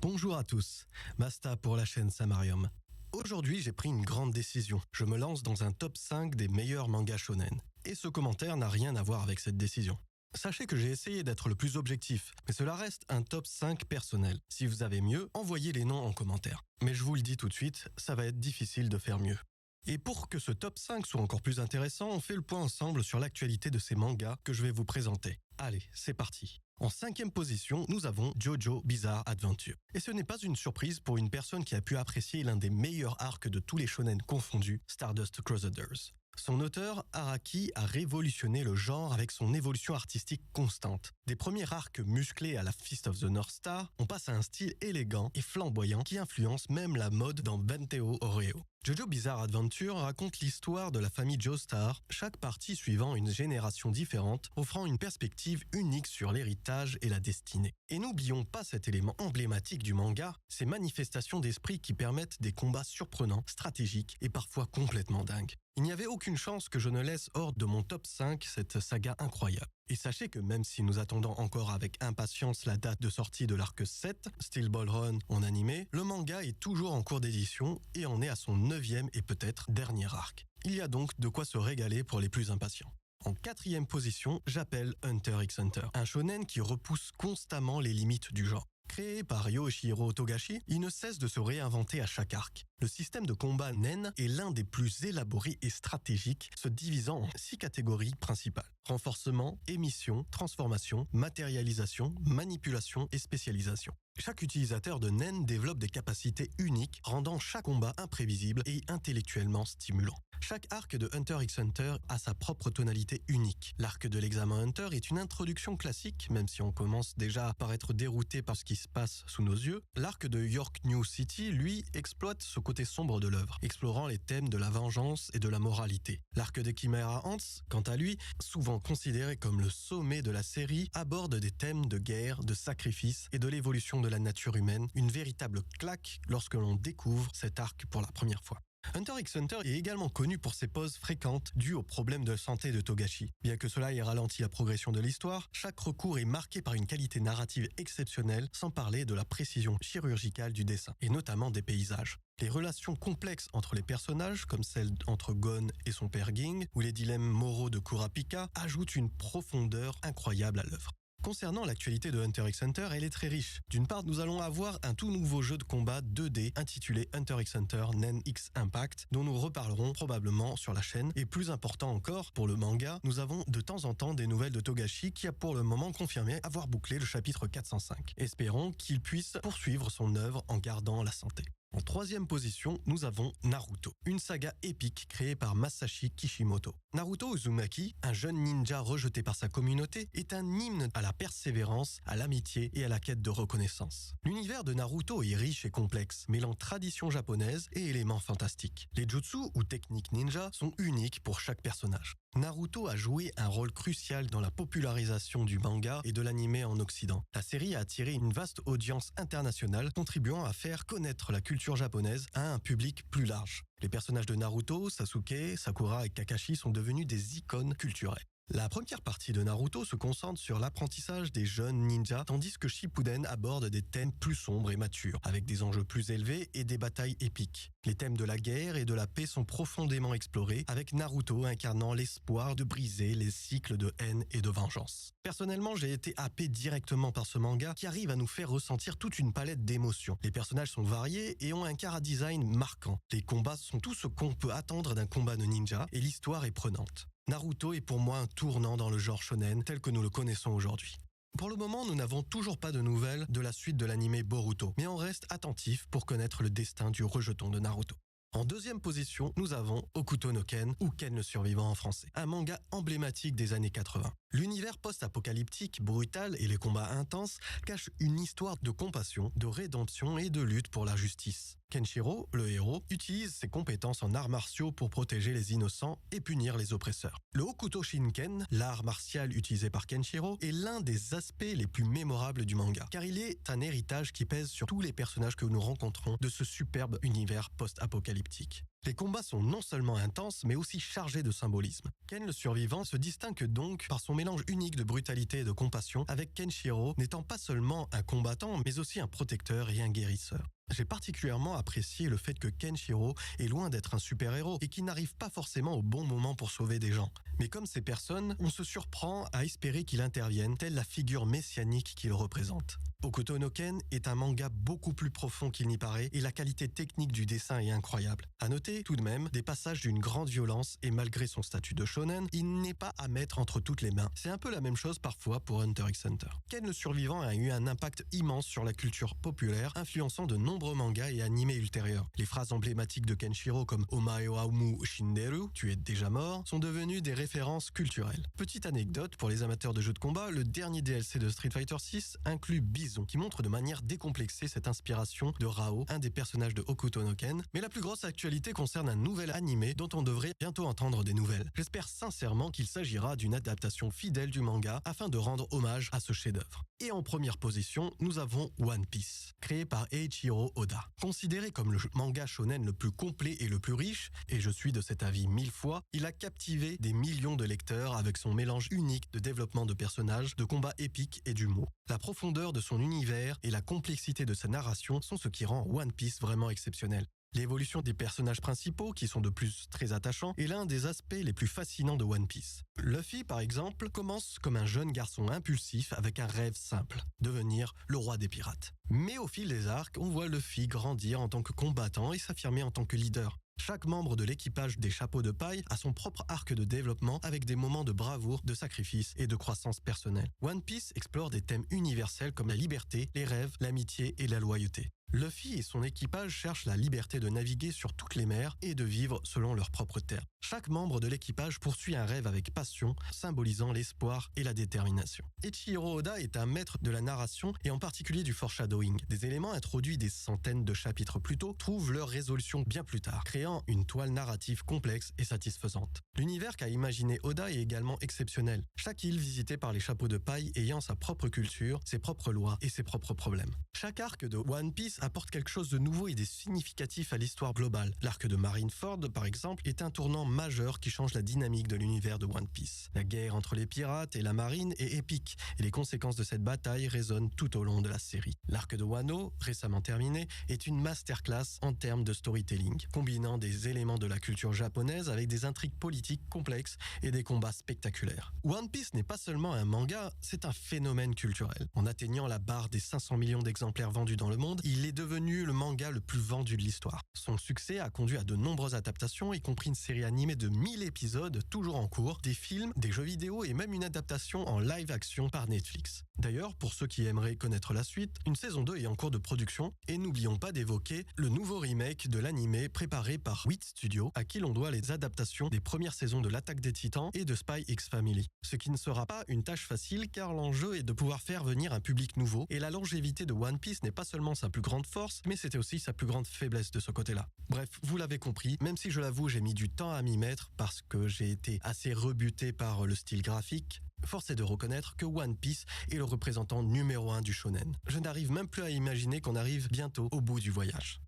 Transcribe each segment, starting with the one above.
Bonjour à tous, Basta pour la chaîne Samarium. Aujourd'hui, j'ai pris une grande décision. Je me lance dans un top 5 des meilleurs mangas shonen. Et ce commentaire n'a rien à voir avec cette décision. Sachez que j'ai essayé d'être le plus objectif, mais cela reste un top 5 personnel. Si vous avez mieux, envoyez les noms en commentaire. Mais je vous le dis tout de suite, ça va être difficile de faire mieux. Et pour que ce top 5 soit encore plus intéressant, on fait le point ensemble sur l'actualité de ces mangas que je vais vous présenter. Allez, c'est parti. En 5e position, nous avons JoJo Bizarre Adventure. Et ce n'est pas une surprise pour une personne qui a pu apprécier l'un des meilleurs arcs de tous les shonen confondus, Stardust Crusaders. Son auteur, Araki, a révolutionné le genre avec son évolution artistique constante. Des premiers arcs musclés à la Fist of the North Star, on passe à un style élégant et flamboyant qui influence même la mode dans Benteo Oreo. JoJo Bizarre Adventure raconte l'histoire de la famille Joestar, chaque partie suivant une génération différente, offrant une perspective unique sur l'héritage et la destinée. Et n'oublions pas cet élément emblématique du manga, ces manifestations d'esprit qui permettent des combats surprenants, stratégiques et parfois complètement dingues. Il n'y avait aucune chance que je ne laisse hors de mon top 5 cette saga incroyable. Et sachez que même si nous attendons encore avec impatience la date de sortie de l'arc 7, Steel Ball Run en animé, le manga est toujours en cours d'édition et en est à son 9e et peut-être dernier arc. Il y a donc de quoi se régaler pour les plus impatients. En 4e position, j'appelle Hunter x Hunter, un shonen qui repousse constamment les limites du genre. Créé par Yoshihiro Togashi, il ne cesse de se réinventer à chaque arc. Le système de combat Nen est l'un des plus élaborés et stratégiques, se divisant en 6 catégories principales. Renforcement, émission, transformation, matérialisation, manipulation et spécialisation. Chaque utilisateur de Nen développe des capacités uniques, rendant chaque combat imprévisible et intellectuellement stimulant. Chaque arc de Hunter x Hunter a sa propre tonalité unique. L'arc de l'examen Hunter est une introduction classique, même si on commence déjà par être dérouté par ce qui se passe sous nos yeux. L'arc de York New City, lui, exploite ce côté sombre de l'œuvre, explorant les thèmes de la vengeance et de la moralité. L'arc de Chimera Ants, quant à lui, souvent considéré comme le sommet de la série, aborde des thèmes de guerre, de sacrifice et de l'évolution de la nature humaine, une véritable claque lorsque l'on découvre cet arc pour la première fois. Hunter x Hunter est également connu pour ses pauses fréquentes dues aux problèmes de santé de Togashi. Bien que cela ait ralenti la progression de l'histoire, chaque recours est marqué par une qualité narrative exceptionnelle, sans parler de la précision chirurgicale du dessin, et notamment des paysages. Les relations complexes entre les personnages, comme celle entre Gon et son père Ging, ou les dilemmes moraux de Kurapika, ajoutent une profondeur incroyable à l'œuvre. Concernant l'actualité de Hunter x Hunter, elle est très riche. D'une part, nous allons avoir un tout nouveau jeu de combat 2D intitulé Hunter x Hunter Nen X Impact, dont nous reparlerons probablement sur la chaîne. Et plus important encore, pour le manga, nous avons de temps en temps des nouvelles de Togashi qui a pour le moment confirmé avoir bouclé le chapitre 405. Espérons qu'il puisse poursuivre son œuvre en gardant la santé. En 3e position, nous avons Naruto, une saga épique créée par Masashi Kishimoto. Naruto Uzumaki, un jeune ninja rejeté par sa communauté, est un hymne à la persévérance, à l'amitié et à la quête de reconnaissance. L'univers de Naruto est riche et complexe, mêlant tradition japonaise et éléments fantastiques. Les jutsu ou techniques ninja sont uniques pour chaque personnage. Naruto a joué un rôle crucial dans la popularisation du manga et de l'anime en Occident. La série a attiré une vaste audience internationale, contribuant à faire connaître la culture japonaise à un public plus large. Les personnages de Naruto, Sasuke, Sakura et Kakashi sont devenus des icônes culturelles. La première partie de Naruto se concentre sur l'apprentissage des jeunes ninjas, tandis que Shippuden aborde des thèmes plus sombres et matures, avec des enjeux plus élevés et des batailles épiques. Les thèmes de la guerre et de la paix sont profondément explorés, avec Naruto incarnant l'espoir de briser les cycles de haine et de vengeance. Personnellement, j'ai été happé directement par ce manga qui arrive à nous faire ressentir toute une palette d'émotions. Les personnages sont variés et ont un chara-design marquant. Les combats sont tout ce qu'on peut attendre d'un combat de ninja et l'histoire est prenante. Naruto est pour moi un tournant dans le genre shonen tel que nous le connaissons aujourd'hui. Pour le moment, nous n'avons toujours pas de nouvelles de la suite de l'anime Boruto, mais on reste attentif pour connaître le destin du rejeton de Naruto. En 2e position, nous avons Hokuto no Ken, ou Ken le survivant en français, un manga emblématique des années 80. L'univers post-apocalyptique, brutal et les combats intenses cachent une histoire de compassion, de rédemption et de lutte pour la justice. Kenshiro, le héros, utilise ses compétences en arts martiaux pour protéger les innocents et punir les oppresseurs. Le Hokuto Shinken, l'art martial utilisé par Kenshiro, est l'un des aspects les plus mémorables du manga, car il est un héritage qui pèse sur tous les personnages que nous rencontrons de ce superbe univers post-apocalyptique. apocalyptique. Les combats sont non seulement intenses, mais aussi chargés de symbolisme. Ken le survivant se distingue donc par son mélange unique de brutalité et de compassion, avec Kenshiro n'étant pas seulement un combattant, mais aussi un protecteur et un guérisseur. J'ai particulièrement apprécié le fait que Kenshiro est loin d'être un super-héros et qu'il n'arrive pas forcément au bon moment pour sauver des gens. Mais comme ces personnes, on se surprend à espérer qu'il intervienne, telle la figure messianique qu'il représente. Hokuto no Ken est un manga beaucoup plus profond qu'il n'y paraît et la qualité technique du dessin est incroyable. À noter tout de même des passages d'une grande violence et malgré son statut de shonen, il n'est pas à mettre entre toutes les mains. C'est un peu la même chose parfois pour Hunter x Hunter. Ken le survivant a eu un impact immense sur la culture populaire, influençant de nombreux mangas et animés ultérieurs. Les phrases emblématiques de Kenshiro comme Omae wa mu shinderu, tu es déjà mort, sont devenues des références culturelles. Petite anecdote pour les amateurs de jeux de combat, le dernier DLC de Street Fighter 6 inclut Bison, qui montre de manière décomplexée cette inspiration de Rao, un des personnages de Hokuto no Ken. Mais la plus grosse actualité concerne un nouvel animé dont on devrait bientôt entendre des nouvelles. J'espère sincèrement qu'il s'agira d'une adaptation fidèle du manga afin de rendre hommage à ce chef-d'œuvre. Et en première position, nous avons One Piece, créé par Eiichiro Oda. Considéré comme le manga shonen le plus complet et le plus riche, et je suis de cet avis 1000 fois, il a captivé des millions de lecteurs avec son mélange unique de développement de personnages, de combats épiques et d'humour. La profondeur de son univers et la complexité de sa narration sont ce qui rend One Piece vraiment exceptionnel. L'évolution des personnages principaux, qui sont de plus très attachants, est l'un des aspects les plus fascinants de One Piece. Luffy, par exemple, commence comme un jeune garçon impulsif avec un rêve simple, devenir le roi des pirates. Mais au fil des arcs, on voit Luffy grandir en tant que combattant et s'affirmer en tant que leader. Chaque membre de l'équipage des Chapeaux de Paille a son propre arc de développement avec des moments de bravoure, de sacrifice et de croissance personnelle. One Piece explore des thèmes universels comme la liberté, les rêves, l'amitié et la loyauté. Luffy et son équipage cherchent la liberté de naviguer sur toutes les mers et de vivre selon leurs propres terres. Chaque membre de l'équipage poursuit un rêve avec passion, symbolisant l'espoir et la détermination. Eiichiro Oda est un maître de la narration et en particulier du foreshadowing. Des éléments introduits des centaines de chapitres plus tôt trouvent leur résolution bien plus tard, créant une toile narrative complexe et satisfaisante. L'univers qu'a imaginé Oda est également exceptionnel. Chaque île visitée par les Chapeaux de Paille ayant sa propre culture, ses propres lois et ses propres problèmes. Chaque arc de One Piece apporte quelque chose de nouveau et de significatif à l'histoire globale. L'arc de Marineford, par exemple, est un tournant majeur qui change la dynamique de l'univers de One Piece. La guerre entre les pirates et la marine est épique, et les conséquences de cette bataille résonnent tout au long de la série. L'arc de Wano, récemment terminé, est une masterclass en termes de storytelling, combinant des éléments de la culture japonaise avec des intrigues politiques complexes et des combats spectaculaires. One Piece n'est pas seulement un manga, c'est un phénomène culturel. En atteignant la barre des 500 millions d'exemplaires vendus dans le monde, il est devenu le manga le plus vendu de l'histoire. Son succès a conduit à de nombreuses adaptations, y compris une série animée de 1000 épisodes toujours en cours, des films, des jeux vidéo et même une adaptation en live action par Netflix. D'ailleurs, pour ceux qui aimeraient connaître la suite, une saison 2 est en cours de production et n'oublions pas d'évoquer le nouveau remake de l'animé préparé par Wit Studio, à qui l'on doit les adaptations des premières saisons de l'Attaque des Titans et de Spy X Family. Ce qui ne sera pas une tâche facile car l'enjeu est de pouvoir faire venir un public nouveau et la longévité de One Piece n'est pas seulement sa plus grande force, mais c'était aussi sa plus grande faiblesse de ce côté-là. Bref, vous l'avez compris, même si je l'avoue, j'ai mis du temps à m'y mettre parce que j'ai été assez rebuté par le style graphique, force est de reconnaître que One Piece est le représentant numéro 1 du shonen. Je n'arrive même plus à imaginer qu'on arrive bientôt au bout du voyage.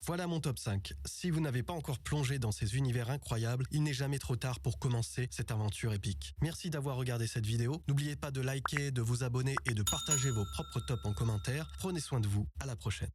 Voilà mon top 5. Si vous n'avez pas encore plongé dans ces univers incroyables, il n'est jamais trop tard pour commencer cette aventure épique. Merci d'avoir regardé cette vidéo. N'oubliez pas de liker, de vous abonner et de partager vos propres tops en commentaire. Prenez soin de vous. À la prochaine.